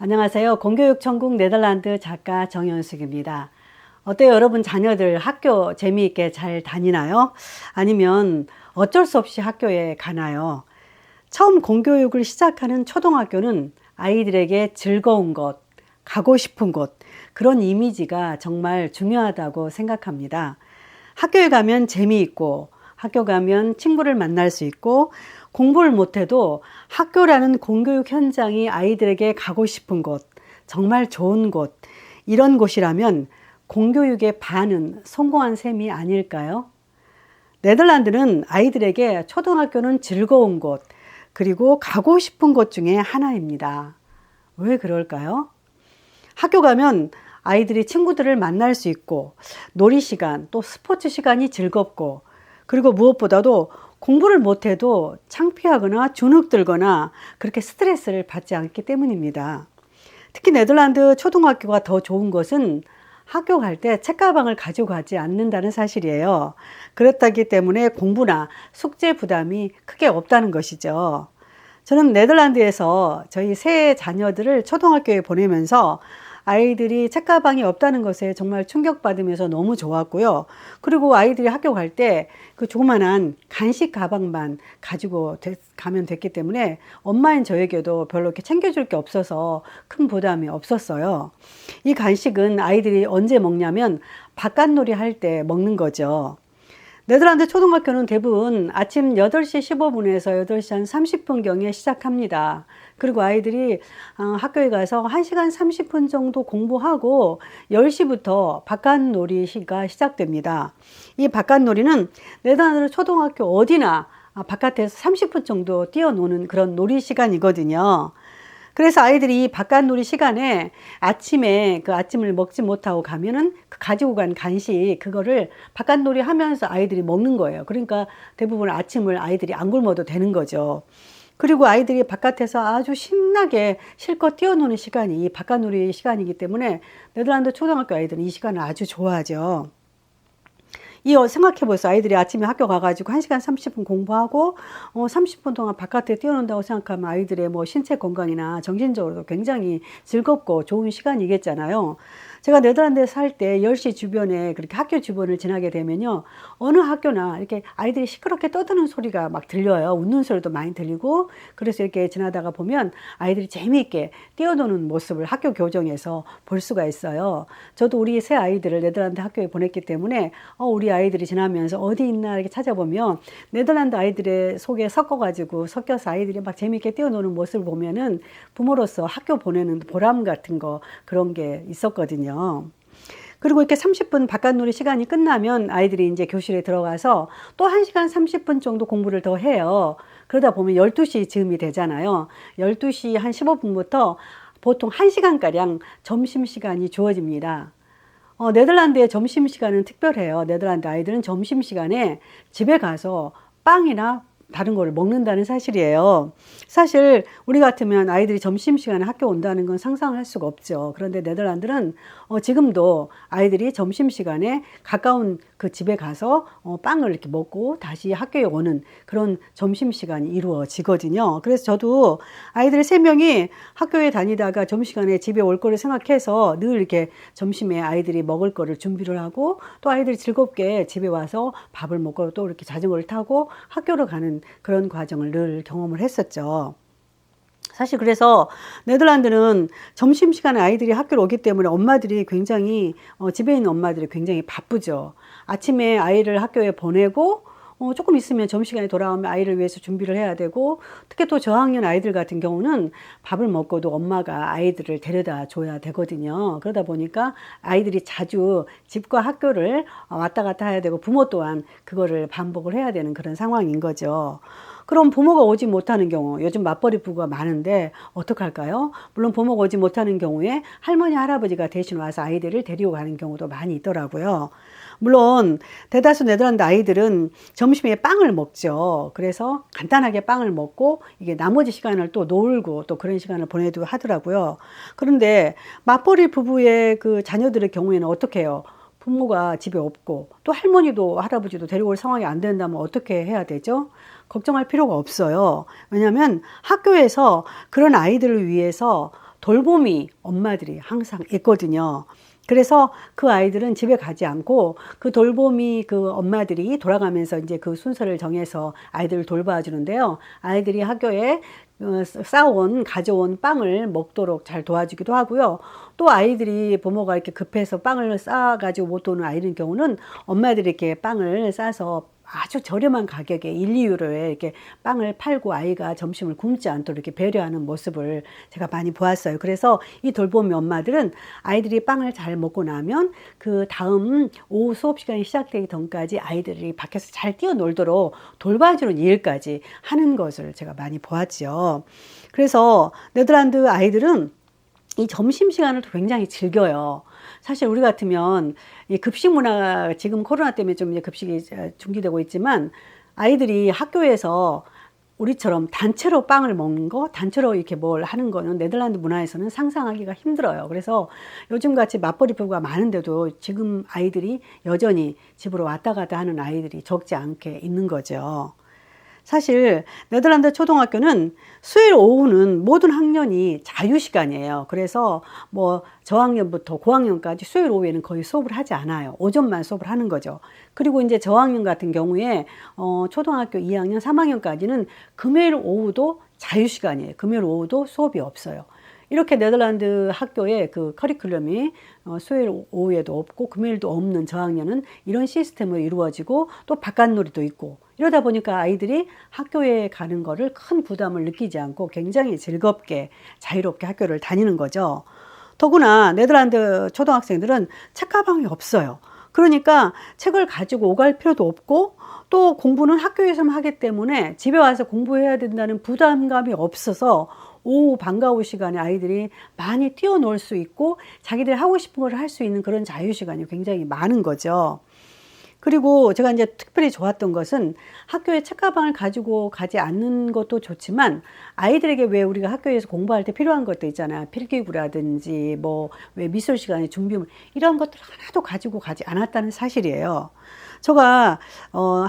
안녕하세요. 공교육 천국 네덜란드 작가 정현숙입니다. 어때요? 여러분 자녀들 학교 재미있게 잘 다니나요? 아니면 어쩔 수 없이 학교에 가나요? 처음 공교육을 시작하는 초등학교는 아이들에게 즐거운 곳, 가고 싶은 곳, 그런 이미지가 정말 중요하다고 생각합니다. 학교에 가면 재미있고, 학교 가면 친구를 만날 수 있고, 공부를 못해도 학교라는 공교육 현장이 아이들에게 가고 싶은 곳, 정말 좋은 곳, 이런 곳이라면 공교육의 반은 성공한 셈이 아닐까요? 네덜란드는 아이들에게 초등학교는 즐거운 곳, 그리고 가고 싶은 곳 중에 하나입니다. 왜 그럴까요? 학교 가면 아이들이 친구들을 만날 수 있고, 놀이 시간, 또 스포츠 시간이 즐겁고, 그리고 무엇보다도 공부를 못해도 창피하거나 주눅들거나 그렇게 스트레스를 받지 않기 때문입니다. 특히 네덜란드 초등학교가 더 좋은 것은 학교 갈 때 책가방을 가지고 가지 않는다는 사실이에요. 그렇다기 때문에 공부나 숙제 부담이 크게 없다는 것이죠. 저는 네덜란드에서 저희 세 자녀들을 초등학교에 보내면서 아이들이 책가방이 없다는 것에 정말 충격받으면서 너무 좋았고요. 그리고 아이들이 학교 갈 때 그 조그만한 간식 가방만 가지고 가면 됐기 때문에 엄마인 저에게도 별로 이렇게 챙겨줄 게 없어서 큰 부담이 없었어요. 이 간식은 아이들이 언제 먹냐면 바깥놀이 할 때 먹는 거죠. 네덜란드 초등학교는 대부분 아침 8시 15분에서 8시 한 30분경에 시작합니다. 그리고 아이들이 학교에 가서 1시간 30분 정도 공부하고 10시부터 바깥놀이가 시작됩니다. 이 바깥놀이는 네덜란드 초등학교 어디나 바깥에서 30분 정도 뛰어노는 그런 놀이 시간이거든요. 그래서 아이들이 이 바깥놀이 시간에 아침에 그 아침을 먹지 못하고 가면은 그 가지고 간 간식 그거를 바깥놀이 하면서 아이들이 먹는 거예요. 그러니까 대부분 아침을 아이들이 안 굶어도 되는 거죠. 그리고 아이들이 바깥에서 아주 신나게 실컷 뛰어노는 시간이 이 바깥놀이 시간이기 때문에 네덜란드 초등학교 아이들은 이 시간을 아주 좋아하죠. 생각해보세요. 아이들이 아침에 학교 가가지고 1시간 30분 공부하고 30분 동안 바깥에 뛰어논다고 생각하면 아이들의 뭐 신체 건강이나 정신적으로도 굉장히 즐겁고 좋은 시간이겠잖아요. 제가 네덜란드에 살 때 10시 주변에 그렇게 학교 주변을 지나게 되면요. 어느 학교나 이렇게 아이들이 시끄럽게 떠드는 소리가 막 들려요. 웃는 소리도 많이 들리고 그래서 이렇게 지나다가 보면 아이들이 재미있게 뛰어노는 모습을 학교 교정에서 볼 수가 있어요. 저도 우리 새 아이들을 네덜란드 학교에 보냈기 때문에 우리 아이들이 지나면서 어디 있나 이렇게 찾아보면 네덜란드 아이들의 속에 섞여서 아이들이 막 재미있게 뛰어노는 모습을 보면은 부모로서 학교 보내는 보람 같은 거 그런 게 있었거든요. 그리고 이렇게 30분 바깥놀이 시간이 끝나면 아이들이 이제 교실에 들어가서 또 1시간 30분 정도 공부를 더 해요. 그러다 보면 12시 즈음이 되잖아요. 12시 한 15분부터 보통 1시간가량 점심시간이 주어집니다. 네덜란드의 점심시간은 특별해요. 네덜란드 아이들은 점심시간에 집에 가서 빵이나 다른 거를 먹는다는 사실이에요. 사실 우리 같으면 아이들이 점심시간에 학교 온다는 건 상상할 수가 없죠. 그런데 네덜란드는 지금도 아이들이 점심시간에 가까운 그 집에 가서 빵을 이렇게 먹고 다시 학교에 오는 그런 점심시간이 이루어지거든요. 그래서 저도 아이들 3명이 학교에 다니다가 점심시간에 집에 올 거를 생각해서 늘 이렇게 점심에 아이들이 먹을 거를 준비를 하고 또 아이들이 즐겁게 집에 와서 밥을 먹고 또 이렇게 자전거를 타고 학교로 가는 그런 과정을 늘 경험을 했었죠. 사실 그래서 네덜란드는 점심시간에 아이들이 학교로 오기 때문에 엄마들이 굉장히 집에 있는 엄마들이 굉장히 바쁘죠. 아침에 아이를 학교에 보내고 조금 있으면 점심시간에 돌아오면 아이를 위해서 준비를 해야 되고 특히 또 저학년 아이들 같은 경우는 밥을 먹고도 엄마가 아이들을 데려다 줘야 되거든요. 그러다 보니까 아이들이 자주 집과 학교를 왔다 갔다 해야 되고 부모 또한 그거를 반복을 해야 되는 그런 상황인 거죠. 그럼 부모가 오지 못하는 경우, 요즘 맞벌이 부부가 많은데 어떡할까요? 물론 부모가 오지 못하는 경우에 할머니, 할아버지가 대신 와서 아이들을 데리고 가는 경우도 많이 있더라고요. 물론 대다수 네덜란드 아이들은 점심에 빵을 먹죠. 그래서 간단하게 빵을 먹고 이게 나머지 시간을 또 놀고 또 그런 시간을 보내도 하더라고요. 그런데 맞벌이 부부의 그 자녀들의 경우에는 어떻게 해요? 부모가 집에 없고 또 할머니도 할아버지도 데리고 올 상황이 안 된다면 어떻게 해야 되죠? 걱정할 필요가 없어요. 왜냐하면 학교에서 그런 아이들을 위해서 돌봄이 엄마들이 항상 있거든요. 그래서 그 아이들은 집에 가지 않고 그 돌봄이 그 엄마들이 돌아가면서 이제 그 순서를 정해서 아이들을 돌봐주는데요. 아이들이 학교에 가져온 빵을 먹도록 잘 도와주기도 하고요. 또 아이들이 부모가 이렇게 급해서 빵을 싸가지고 못 오는 아이인 경우는 엄마들이 이렇게 빵을 싸서 아주 저렴한 가격에 1, 2유로에 이렇게 빵을 팔고 아이가 점심을 굶지 않도록 이렇게 배려하는 모습을 제가 많이 보았어요. 그래서 이 돌보미 엄마들은 아이들이 빵을 잘 먹고 나면 그 다음 오후 수업 시간이 시작되기 전까지 아이들이 밖에서 잘 뛰어놀도록 돌봐주는 일까지 하는 것을 제가 많이 보았죠. 그래서 네덜란드 아이들은 이 점심시간을 굉장히 즐겨요. 사실 우리 같으면 이 급식 문화, 지금 코로나 때문에 좀 이제 급식이 중지되고 있지만 아이들이 학교에서 우리처럼 단체로 빵을 먹는 거, 단체로 이렇게 뭘 하는 거는 네덜란드 문화에서는 상상하기가 힘들어요. 그래서 요즘 같이 맞벌이 부부가 많은데도 지금 아이들이 여전히 집으로 왔다 갔다 하는 아이들이 적지 않게 있는 거죠. 사실 네덜란드 초등학교는 수요일 오후는 모든 학년이 자유시간이에요. 그래서 뭐 저학년부터 고학년까지 수요일 오후에는 거의 수업을 하지 않아요. 오전만 수업을 하는 거죠. 그리고 이제 저학년 같은 경우에 초등학교 2학년, 3학년까지는 금요일 오후도 자유시간이에요. 금요일 오후도 수업이 없어요. 이렇게 네덜란드 학교의 그 커리큘럼이 수요일 오후에도 없고 금요일도 없는 저학년은 이런 시스템으로 이루어지고 또 바깥놀이도 있고 이러다 보니까 아이들이 학교에 가는 거를 큰 부담을 느끼지 않고 굉장히 즐겁게 자유롭게 학교를 다니는 거죠. 더구나 네덜란드 초등학생들은 책가방이 없어요. 그러니까 책을 가지고 오갈 필요도 없고 또 공부는 학교에서만 하기 때문에 집에 와서 공부해야 된다는 부담감이 없어서 오후 방과후 시간에 아이들이 많이 뛰어놀 수 있고 자기들 하고 싶은 걸 할 수 있는 그런 자유시간이 굉장히 많은 거죠. 그리고 제가 이제 특별히 좋았던 것은 학교에 책가방을 가지고 가지 않는 것도 좋지만 아이들에게 왜 우리가 학교에서 공부할 때 필요한 것도 있잖아요. 필기구라든지 뭐 왜 미술 시간에 준비물 이런 것들 하나도 가지고 가지 않았다는 사실이에요. 제가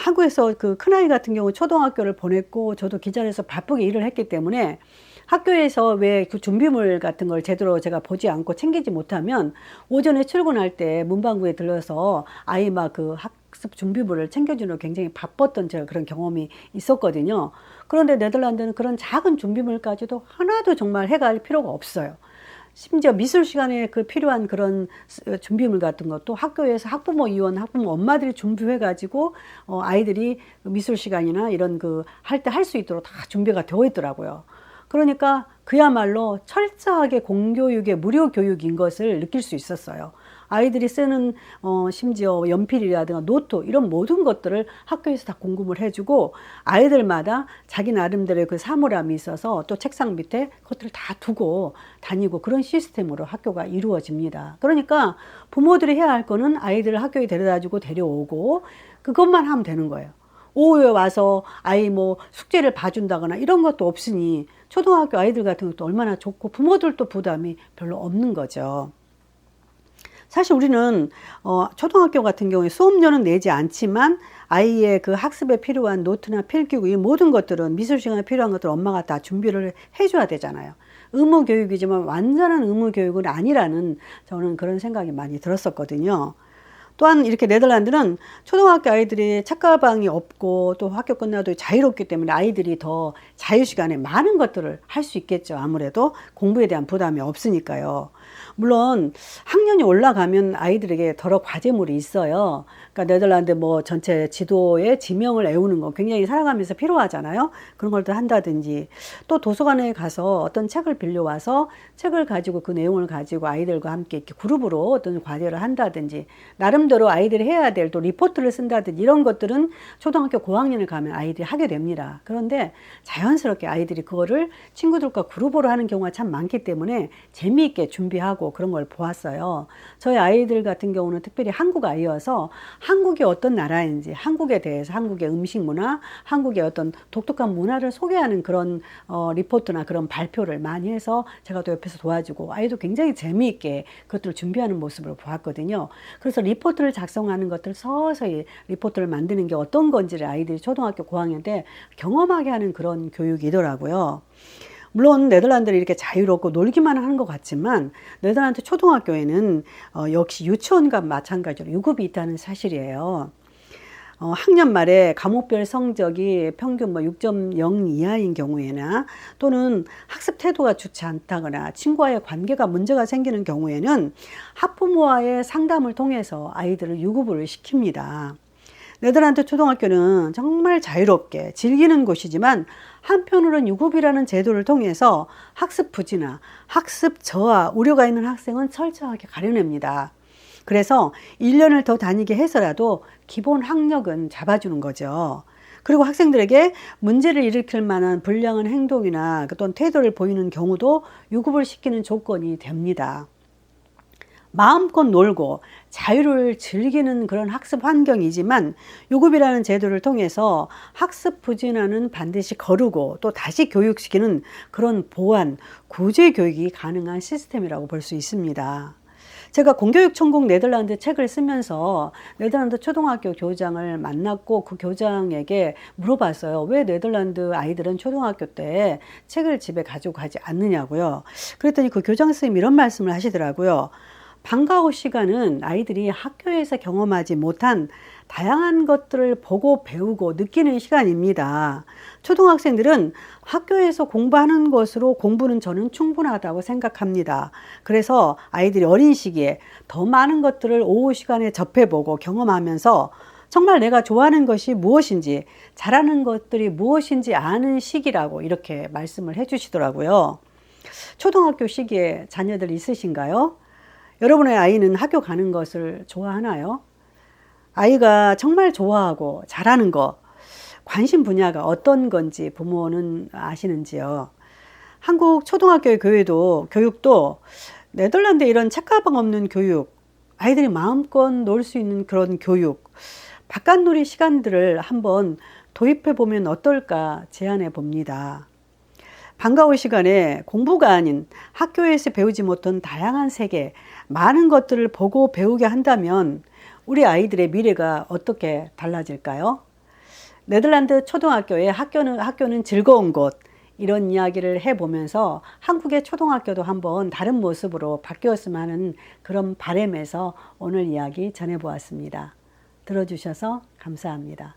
한국에서 그 큰아이 같은 경우 초등학교를 보냈고 저도 기자로서 바쁘게 일을 했기 때문에 학교에서 왜 그 준비물 같은 걸 제대로 제가 보지 않고 챙기지 못하면 오전에 출근할 때 문방구에 들러서 아이 막 그 학습 준비물을 챙겨주는 굉장히 바빴던 제가 그런 경험이 있었거든요. 그런데 네덜란드는 그런 작은 준비물까지도 하나도 정말 해갈 필요가 없어요. 심지어 미술 시간에 그 필요한 그런 준비물 같은 것도 학교에서 학부모 위원, 학부모 엄마들이 준비해 가지고 아이들이 미술 시간이나 이런 그 할 때 할 수 있도록 다 준비가 되어 있더라고요. 그러니까 그야말로 철저하게 공교육의 무료 교육인 것을 느낄 수 있었어요. 아이들이 쓰는 심지어 연필이라든가 노트 이런 모든 것들을 학교에서 다 공급을 해주고 아이들마다 자기 나름대로의 그 사물함이 있어서 또 책상 밑에 그것들을 다 두고 다니고 그런 시스템으로 학교가 이루어집니다. 그러니까 부모들이 해야 할 거는 아이들을 학교에 데려다주고 데려오고 그것만 하면 되는 거예요. 오후에 와서 아이 뭐 숙제를 봐준다거나 이런 것도 없으니 초등학교 아이들 같은 것도 얼마나 좋고 부모들도 부담이 별로 없는 거죠. 사실 우리는 초등학교 같은 경우에 수업료는 내지 않지만 아이의 그 학습에 필요한 노트나 필기구 이 모든 것들은 미술 시간에 필요한 것들 엄마가 다 준비를 해줘야 되잖아요. 의무 교육이지만 완전한 의무 교육은 아니라는 저는 그런 생각이 많이 들었었거든요. 또한 이렇게 네덜란드는 초등학교 아이들이 책가방이 없고 또 학교 끝나도 자유롭기 때문에 아이들이 더 자유시간에 많은 것들을 할 수 있겠죠. 아무래도 공부에 대한 부담이 없으니까요. 물론 학년이 올라가면 아이들에게 더러 과제물이 있어요. 그러니까 네덜란드 뭐 전체 지도에 지명을 외우는 거 굉장히 살아가면서 필요하잖아요. 그런 걸 또 한다든지 또 도서관에 가서 어떤 책을 빌려와서 책을 가지고 그 내용을 가지고 아이들과 함께 이렇게 그룹으로 어떤 과제를 한다든지 나름대로 아이들이 해야 될 또 리포트를 쓴다든지 이런 것들은 초등학교 고학년을 가면 아이들이 하게 됩니다. 그런데 자연스럽게 아이들이 그거를 친구들과 그룹으로 하는 경우가 참 많기 때문에 재미있게 준비하고 그런 걸 보았어요. 저희 아이들 같은 경우는 특별히 한국 아이여서 한국이 어떤 나라인지 한국에 대해서 한국의 음식 문화, 한국의 어떤 독특한 문화를 소개하는 그런 리포트나 그런 발표를 많이 해서 제가 또 옆에서 도와주고 아이도 굉장히 재미있게 그것들을 준비하는 모습을 보았거든요. 그래서 리포트를 작성하는 것들 서서히 리포트를 만드는 게 어떤 건지를 아이들이 초등학교 고학년 때 경험하게 하는 그런 교육이더라고요. 물론 네덜란드는 이렇게 자유롭고 놀기만 하는 것 같지만 네덜란드 초등학교에는 역시 유치원과 마찬가지로 유급이 있다는 사실이에요. 학년 말에 과목별 성적이 평균 뭐 6.0 이하인 경우에나 또는 학습 태도가 좋지 않다거나 친구와의 관계가 문제가 생기는 경우에는 학부모와의 상담을 통해서 아이들을 유급을 시킵니다. 네덜란드 초등학교는 정말 자유롭게 즐기는 곳이지만 한편으로는 유급이라는 제도를 통해서 학습 부진이나 학습 저하 우려가 있는 학생은 철저하게 가려냅니다. 그래서 1년을 더 다니게 해서라도 기본 학력은 잡아주는 거죠. 그리고 학생들에게 문제를 일으킬 만한 불량한 행동이나 또는 태도를 보이는 경우도 유급을 시키는 조건이 됩니다. 마음껏 놀고 자유를 즐기는 그런 학습 환경이지만 유급이라는 제도를 통해서 학습 부진화는 반드시 거르고 또 다시 교육시키는 그런 보완, 구제 교육이 가능한 시스템이라고 볼 수 있습니다. 제가 공교육 천국 네덜란드 책을 쓰면서 네덜란드 초등학교 교장을 만났고 그 교장에게 물어봤어요. 왜 네덜란드 아이들은 초등학교 때 책을 집에 가지고 가지 않느냐고요. 그랬더니 그 교장 선생님이 이런 말씀을 하시더라고요. 방과 후 시간은 아이들이 학교에서 경험하지 못한 다양한 것들을 보고 배우고 느끼는 시간입니다. 초등학생들은 학교에서 공부하는 것으로 공부는 저는 충분하다고 생각합니다. 그래서 아이들이 어린 시기에 더 많은 것들을 오후 시간에 접해보고 경험하면서 정말 내가 좋아하는 것이 무엇인지, 잘하는 것들이 무엇인지 아는 시기라고 이렇게 말씀을 해주시더라고요. 초등학교 시기에 자녀들 있으신가요? 여러분의 아이는 학교 가는 것을 좋아하나요? 아이가 정말 좋아하고 잘하는 거, 관심 분야가 어떤 건지 부모는 아시는지요? 한국 초등학교 교육도 네덜란드에 이런 책가방 없는 교육, 아이들이 마음껏 놀 수 있는 그런 교육, 바깥놀이 시간들을 한번 도입해 보면 어떨까 제안해 봅니다. 방과 후 시간에 공부가 아닌 학교에서 배우지 못한 다양한 세계, 많은 것들을 보고 배우게 한다면 우리 아이들의 미래가 어떻게 달라질까요? 네덜란드 초등학교의 학교는 즐거운 곳, 이런 이야기를 해보면서 한국의 초등학교도 한번 다른 모습으로 바뀌었으면 하는 그런 바람에서 오늘 이야기 전해보았습니다. 들어주셔서 감사합니다.